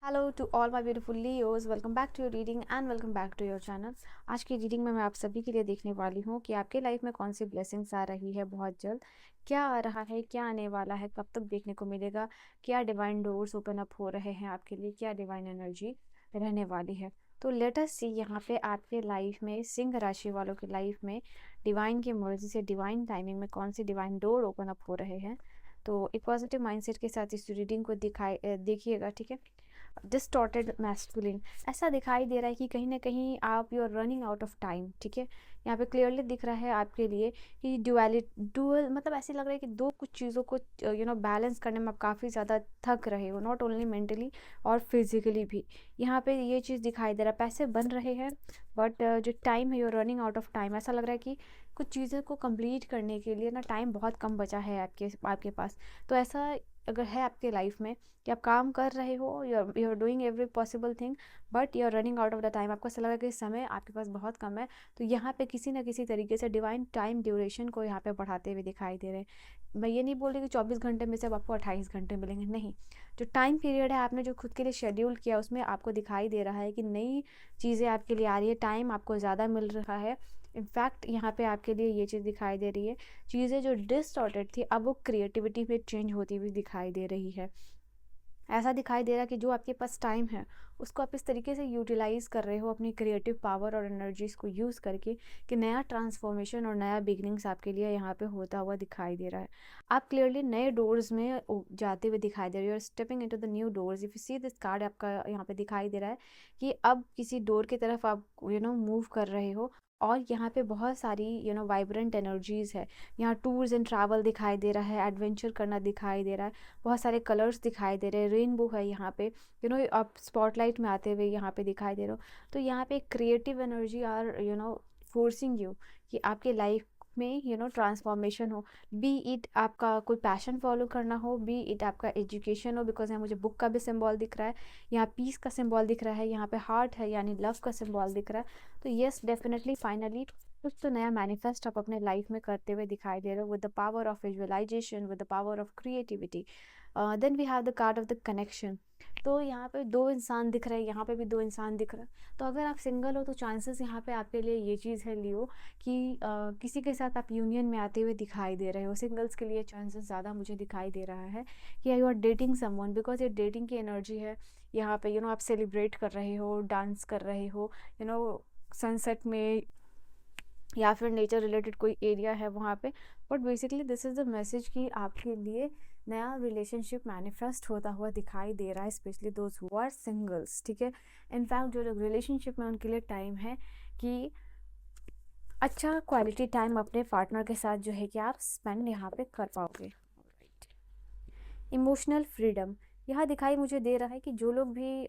Hello to all my beautiful Leos, welcome back to your reading and welcome back to your channel. आज की reading में मैं आप सभी के लिए देखने वाली हूँ कि आपके लाइफ में कौन सी ब्लेसिंग्स आ रही है बहुत जल्द, क्या आ रहा है, क्या आने वाला है, कब तक देखने को मिलेगा, क्या डिवाइन डोर्स ओपन अप हो रहे हैं आपके लिए, क्या डिवाइन एनर्जी रहने वाली है। तो लेट अस सी यहाँ पे आपके लाइफ में, सिंह राशि वालों की लाइफ में डिवाइन की मर्जी से डिवाइन टाइमिंग में कौन सी डिवाइन डोर ओपन अप हो रहे हैं। तो एक पॉजिटिव माइंडसेट के साथ इस रीडिंग को देखिएगा, ठीक है। डिस्टॉर्टेड मैस्कुलिन, ऐसा दिखाई दे रहा है कि कहीं ना कहीं आप you are running out of time, ठीक है। यहाँ पे क्लियरली दिख रहा है आपके लिए कि डुअल मतलब ऐसे लग रहा है कि दो कुछ चीज़ों को बैलेंस करने में आप काफ़ी ज़्यादा थक रहे हो, नॉट ओनली मेंटली और फिजिकली भी। यहाँ पे ये चीज़ दिखाई दे रहा है, पैसे बन रहे हैं बट जो टाइम है you are running out of time. ऐसा लग रहा है कि कुछ चीज़ों को कंप्लीट करने के लिए ना टाइम बहुत कम बचा है आपके पास। तो ऐसा अगर है आपके लाइफ में कि आप काम कर रहे हो, you are doing every possible thing but you are running out of the time, आपको ऐसा लगा कि समय आपके पास बहुत कम है। तो यहाँ पे किसी ना किसी तरीके से डिवाइन टाइम ड्यूरेशन को यहाँ पे बढ़ाते हुए दिखाई दे रहे हैं। मैं ये नहीं बोल रही कि 24 घंटे में से अब आपको 28 घंटे मिलेंगे, नहीं। जो टाइम पीरियड है आपने जो खुद के लिए शेड्यूल किया उसमें आपको दिखाई दे रहा है कि नई चीज़ें आपके लिए आ रही है, टाइम आपको ज़्यादा मिल रहा है। इनफैक्ट यहाँ पे आपके लिए ये चीज़ दिखाई दे रही है, चीज़ें जो डिसऑर्डर थी अब वो क्रिएटिविटी में चेंज होती हुई दिखाई दे रही है। ऐसा दिखाई दे रहा है कि जो आपके पास टाइम है उसको आप इस तरीके से यूटिलाइज कर रहे हो अपनी क्रिएटिव पावर और एनर्जीज को यूज़ करके कि नया ट्रांसफॉर्मेशन और नया बिगनिंग्स आपके लिए यहाँ पे होता हुआ दिखाई दे रहा है। आप क्लियरली नए डोर्स में जाते हुए दिखाई दे रहे हो, stepping into the new doors. If you see this card, आपका यहाँ पे दिखाई दे रहा है कि अब किसी डोर की तरफ आप मूव कर रहे हो। और यहाँ पे बहुत सारी वाइब्रेंट एनर्जीज है। यहाँ टूर्स एंड ट्रैवल दिखाई दे रहा है, एडवेंचर करना दिखाई दे रहा है, बहुत सारे कलर्स दिखाई दे रहे हैं, रेनबो है यहाँ पे, आप स्पॉटलाइट में आते हुए यहाँ पे दिखाई दे रहे हो। तो यहाँ पे creative energy are forcing you कि आपके लाइफ में ट्रांसफॉर्मेशन हो। बी इट आपका कोई पैशन फॉलो करना हो, बी इट आपका एजुकेशन हो, बिकॉज यहाँ मुझे बुक का भी सिंबल दिख रहा है, यहाँ पीस का सिंबल दिख रहा है, यहाँ पे हार्ट है यानी लव का सिंबल दिख रहा है। तो येस, डेफिनेटली फाइनली कुछ तो नया मैनिफेस्ट आप अपने लाइफ में करते हुए दिखाई दे रहे हो with the power of visualization, with the power of creativity. Then we have the card of the connection. तो यहाँ पे दो इंसान दिख रहे हैं, यहाँ पे भी दो इंसान दिख रहा है। तो अगर आप सिंगल हो तो चांसेस यहाँ पे आपके लिए ये चीज़ है लियो कि किसी के साथ आप यूनियन में आते हुए दिखाई दे रहे हो। सिंगल्स के लिए चांसेस ज़्यादा मुझे दिखाई दे रहा है कि you are dating someone, because ये डेटिंग की एनर्जी है। यहाँ पे आप सेलिब्रेट कर रहे हो, डांस कर रहे हो, सनसेट में, या फिर नेचर रिलेटेड कोई एरिया है वहाँ पे। But basically this is the message कि आपके लिए नया रिलेशनशिप मैनिफेस्ट होता हुआ दिखाई दे रहा है, specially those who are singles, ठीक है। इनफैक्ट जो लोग रिलेशनशिप में, उनके लिए टाइम है कि अच्छा क्वालिटी टाइम अपने पार्टनर के साथ जो है कि आप स्पेंड यहाँ पे कर पाओगे। इमोशनल फ्रीडम यह दिखाई मुझे दे रहा है कि जो लोग भी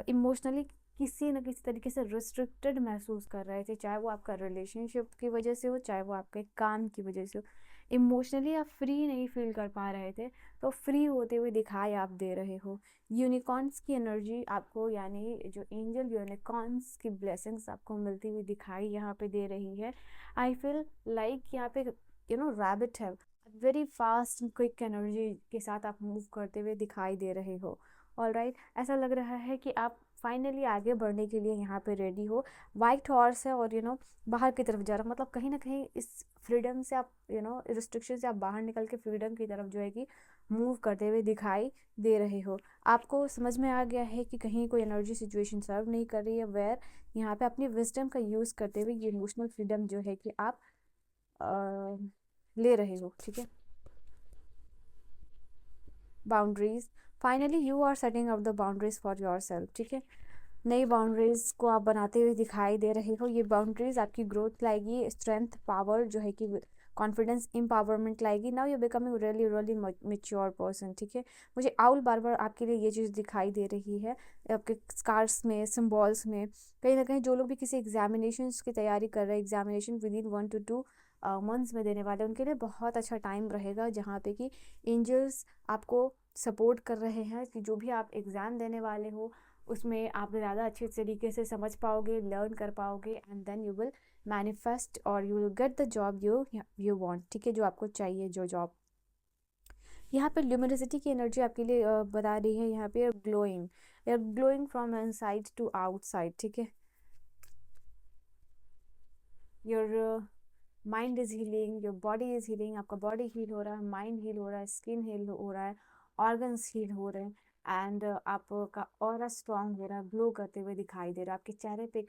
इमोशनली किसी न किसी तरीके से रिस्ट्रिक्टेड महसूस कर रहे थे, चाहे वो आपका रिलेशनशिप की वजह से हो, चाहे वो आपके काम की वजह से हो, इमोशनली आप फ्री नहीं फील कर पा रहे थे, तो फ्री होते हुए दिखाई आप दे रहे हो। यूनिकॉर्न्स की एनर्जी आपको, यानी जो एंजल यूनिकॉर्न्स की ब्लेसिंग्स आपको मिलती हुई दिखाई यहाँ पे दे रही है। आई फील लाइक यहाँ पे रैबिट है, वेरी फास्ट क्विक एनर्जी के साथ आप मूव करते हुए दिखाई दे रहे हो। ऑलराइट, ऐसा लग रहा है कि आप फाइनली आगे बढ़ने के लिए यहाँ पे रेडी हो। वाइट हॉर्स है और बाहर की तरफ जा रहा, मतलब कहीं ना कहीं इस फ्रीडम से आप रिस्ट्रिक्शन से आप बाहर निकल के फ्रीडम की तरफ जो है कि मूव करते हुए दिखाई दे रहे हो। आपको समझ में आ गया है कि कहीं कोई एनर्जी सिचुएशन सर्व नहीं कर रही है, वेयर यहाँ पे अपनी विजडम का यूज़ करते हुए ये इमोशनल फ्रीडम जो है कि आप ले रहे हो, ठीक है। Boundaries, finally you are setting up the boundaries for yourself, ठीक है। नई बाउंड्रीज को आप बनाते हुए दिखाई दे रहे हो। ये बाउंड्रीज आपकी ग्रोथ लाएगी, स्ट्रेंथ, पावर जो है कि कॉन्फिडेंस, एम्पावरमेंट लाएगी। Now you becoming really really mature person, ठीक है। मुझे आउल बार बार आपके लिए ये चीज़ दिखाई दे रही है आपके स्कार्स में, सिम्बॉल्स में। कहीं ना कहीं जो लोग भी किसी एग्जामिनेशन की तैयारी कर रहे हैं, examination with in 1 to 2 months में देने वाले, उनके लिए बहुत अच्छा टाइम रहेगा, जहाँ पे कि एंजल्स आपको सपोर्ट कर रहे हैं कि जो भी आप एग्ज़ाम देने वाले हो उसमें आप ज़्यादा अच्छे तरीके से समझ पाओगे, लर्न कर पाओगे, and then you will manifest और you will get the job you want, ठीक है, जो आपको चाहिए जो जॉब। यहाँ पे ल्यूमिनोसिटी की एनर्जी आपके लिए बता रही है यहाँ पे glowing from inside to outside, ठीक है। Your mind is healing, your body is healing, आपका बॉडी हील हो रहा है, माइंड हील हो रहा है, स्किन हील हो रहा है, ऑर्गन्स हील हो रहे हैं, एंड आपका ऑरा स्ट्रांग हो रहा है, ग्लो करते हुए दिखाई दे रहा है। आपके चेहरे पे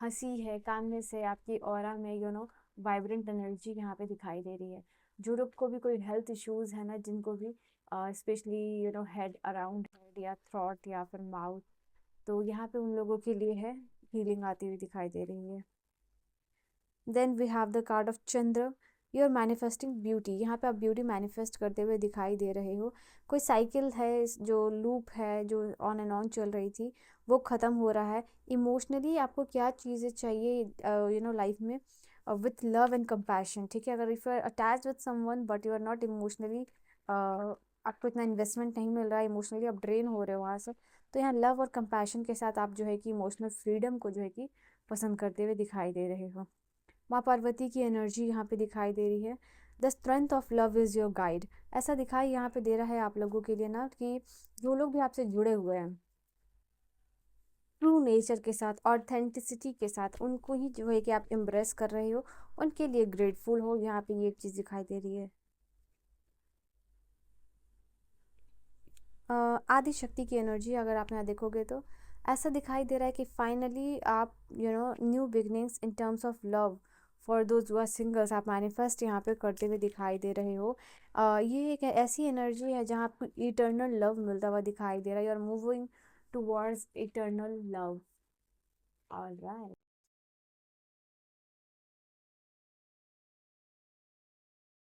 हंसी है, कामनेस है, आपकी ऑरा में वाइब्रेंट एनर्जी यहाँ पे दिखाई दे रही है। जो लोग को भी कोई हेल्थ इश्यूज है ना, जिनको भी स्पेशली हेड अराउंड हेड या थ्रॉट या फिर माउथ, तो यहाँ पे उन लोगों के लिए है हीलिंग आती हुई दिखाई दे रही है। Then we have the card of Chandra, you are manifesting beauty. यहाँ पे आप ब्यूटी मैनिफेस्ट करते हुए दिखाई दे रहे हो। कोई साइकिल है जो लूप है, जो ऑन एंड ऑन चल रही थी, वो ख़त्म हो रहा है। इमोशनली आपको क्या चीज़ें चाहिए लाइफ में, विथ लव एंड कंपैशन, ठीक है। अगर if you are attach with someone but you are not emotionally, आपको इतना इन्वेस्टमेंट नहीं मिल रहा है, इमोशनली आप ड्रेन हो रहे हो वहाँ से, तो यहाँ लव और कंपैशन के साथ आप जो है कि इमोशनल फ्रीडम को जो है कि पसंद करते हुए दिखाई दे रहे हो। माँ पार्वती की एनर्जी यहाँ पे दिखाई दे रही है। The strength of love is your guide, ऐसा दिखाई यहाँ पे दे रहा है आप लोगों के लिए ना, कि जो लोग भी आपसे जुड़े हुए हैं ट्रू नेचर के साथ, ऑथेंटिसिटी के साथ, उनको ही जो है कि आप एम्ब्रेस कर रहे हो, उनके लिए ग्रेटफुल हो। यहाँ पे ये एक चीज़ दिखाई दे रही है। आदि शक्ति की एनर्जी अगर आप यहाँ देखोगे तो ऐसा दिखाई दे रहा है कि फाइनली आप new beginnings in terms of love for those who are singles, आप मैनिफेस्ट यहाँ पे करते हुए दिखाई दे रहे हो। ये एक ऐसी एनर्जी है जहाँ आपको इटर्नल लव मिलता हुआ दिखाई दे रहा है। You are moving towards eternal love. Alright.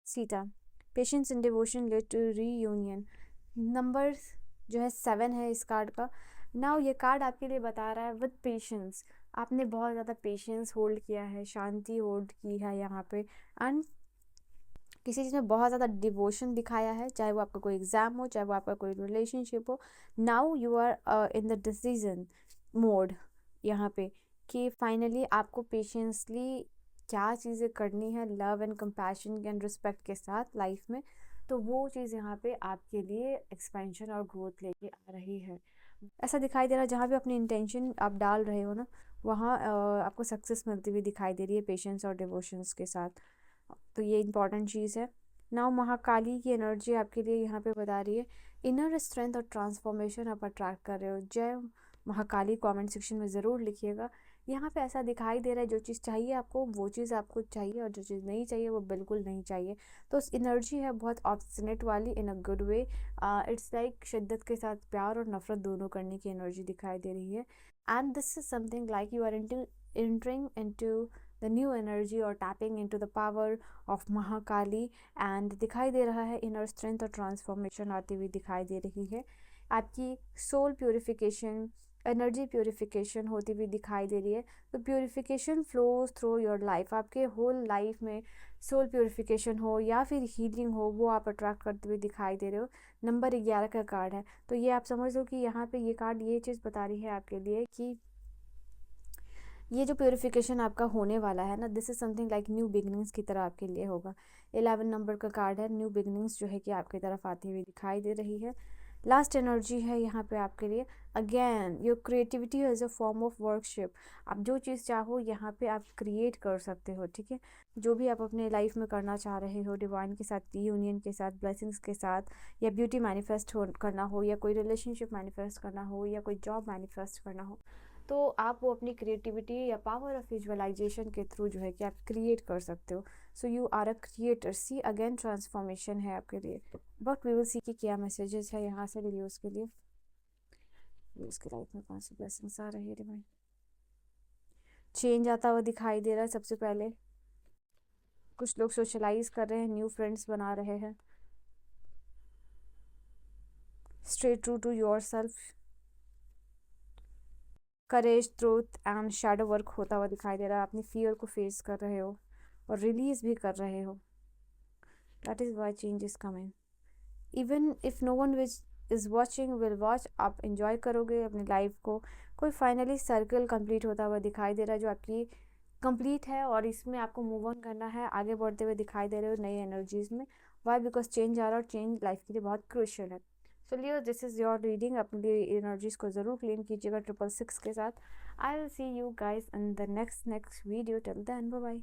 Sita, patience and devotion led to reunion. Number जो है 7 है इस कार्ड का। नाउ ये कार्ड आपके लिए बता रहा है विद पेशेंस, आपने बहुत ज़्यादा पेशेंस होल्ड किया है, शांति होल्ड की है यहाँ पे, एंड किसी चीज़ में बहुत ज़्यादा डिवोशन दिखाया है, चाहे वो आपका कोई एग्ज़ाम हो, चाहे वो आपका कोई रिलेशनशिप हो। Now you are in the decision mode यहाँ पे, कि फाइनली आपको पेशेंसली क्या चीज़ें करनी है love and compassion and respect के साथ लाइफ में, तो वो चीज़ यहाँ पे आपके लिए एक्सपेंशन और ग्रोथ लेके आ रही है। ऐसा दिखाई दे रहा है जहाँ भी अपनी इंटेंशन आप डाल रहे हो ना, वहाँ आपको सक्सेस मिलती हुई दिखाई दे रही है पेशेंस और डिवोशंस के साथ। तो ये इंपॉर्टेंट चीज़ है। नाउ महाकाली की एनर्जी आपके लिए यहाँ पे बता रही है इनर स्ट्रेंथ और ट्रांसफॉर्मेशन आप अट्रैक्ट कर रहे हो। जय महाकाली कमेंट सेक्शन में ज़रूर लिखिएगा। यहाँ पे ऐसा दिखाई दे रहा है जो चीज़ चाहिए आपको वो चीज़ आपको चाहिए, और जो चीज़ नहीं चाहिए वो बिल्कुल नहीं चाहिए। तो एनर्जी है बहुत ऑब्स्टिनेट वाली in a good way. It's like शिद्दत के साथ प्यार और नफरत दोनों करने की एनर्जी दिखाई दे रही है। And this is something like you are entering into the new energy or tapping into the power of Mahakali, and दिखाई दे रहा है इनर स्ट्रेंथ और ट्रांसफॉर्मेशन आती हुई दिखाई दे रही है। आपकी सोल प्योरिफिकेशन, एनर्जी प्योरिफिकेशन होती हुई दिखाई दे रही है। तो purification flows through your life, आपके होल लाइफ में सोल प्योरिफिकेशन हो या फिर हीलिंग हो, वो आप अट्रैक्ट करते हुए दिखाई दे रहे हो। नंबर 11 का कार्ड है, तो ये आप समझ लो कि यहाँ पे ये कार्ड ये चीज़ बता रही है आपके लिए कि ये जो प्योरिफिकेशन आपका होने वाला है ना, this is something like new beginnings की तरह आपके लिए होगा। 11 नंबर का कार्ड है, न्यू बिगनिंग्स जो है कि आपकी तरफ आती हुई दिखाई दे रही है। लास्ट एनर्जी है यहाँ पे आपके लिए again your creativity as a form of worship. आप जो चीज़ चाहो यहाँ पे आप क्रिएट कर सकते हो, ठीक है। जो भी आप अपने लाइफ में करना चाह रहे हो, डिवाइन के साथ, यूनियन के साथ, ब्लेसिंग्स के साथ, या ब्यूटी मैनिफेस्ट हो करना हो, या कोई रिलेशनशिप मैनिफेस्ट करना हो, या कोई जॉब मैनिफेस्ट करना हो, तो आप वो अपनी क्रिएटिविटी या पावर ऑफ विजुअलाइजेशन के थ्रू जो है कि आप क्रिएट कर सकते हो। So you are a creator. See again transformation है आपके लिए। बट वी विल सी कि क्या मैसेजेस है यहाँ से व्यूअर्स के लिए, व्यूअर्स की लाइफ में कौन सी ब्लेसिंग्स आ रही है डिवाइन। चेंज आता हुआ दिखाई दे रहा है। सबसे पहले कुछ लोग सोशलाइज कर रहे हैं, न्यू फ्रेंड्स बना रहे हैं। Stay true to yourself, courage, truth and shadow work होता हुआ दिखाई दे रहा है। अपनी फियर को फेस कर रहे हो और रिलीज भी कर रहे हो। That is why change is coming. Even if no one which is watching will watch, आप इंजॉय करोगे अपनी लाइफ को। कोई फाइनली सर्कल कंप्लीट होता हुआ दिखाई दे रहा है जो आपकी कंप्लीट है, और इसमें आपको मूव ऑन करना है, आगे बढ़ते हुए दिखाई दे रहे हो नई एनर्जीज में। वाई? बिकॉज चेंज आ रहा है और चेंज लाइफ के लिए बहुत क्रूशियल है। So Leo, this is your reading. अपनी एनर्जीज को ज़रूर क्लीन कीजिएगा 666 के साथ। I will see you guys in the next video. Till then, bye bye.